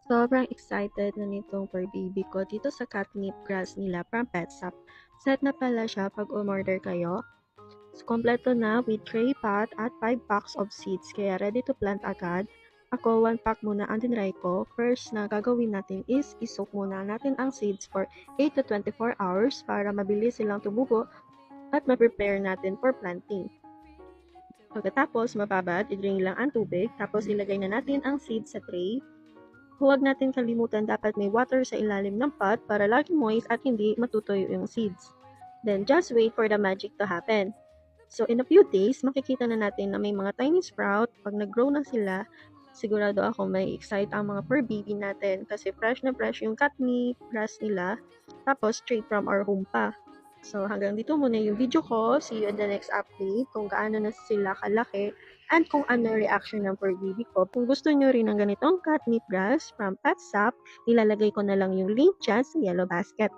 Sobrang excited na nitong fur baby ko dito sa catnip grass nila from PetSap. Set na pala siya pag umorder kayo. So, kompleto na with tray pot at 5 packs of seeds kaya ready to plant agad. Ako, 1 pack muna ang tinry ko. First na gagawin natin is isok muna natin ang seeds for 8 to 24 hours para mabilis silang tumubo at ma-prepare natin for planting. Pagkatapos mababad, i-drain lang ang tubig, tapos ilagay na natin ang seeds sa tray. Huwag natin kalimutan dapat may water sa ilalim ng pot para laging moist at hindi matutuyo yung seeds. Then just wait for the magic to happen. So in a few days, makikita na natin na may mga tiny sprout. Pag nag-grow na sila, sigurado ako may excite ang mga fur baby natin kasi fresh na fresh yung catnip grass nila. Tapos straight from our home pa. So hanggang dito muna yung video ko. See you in the next update kung gaano na sila kalaki and kung ano reaction ng fur baby ko. Kung gusto nyo rin ng ganitong catnip grass from PetSap, ilalagay ko na lang yung link dyan sa yellow basket.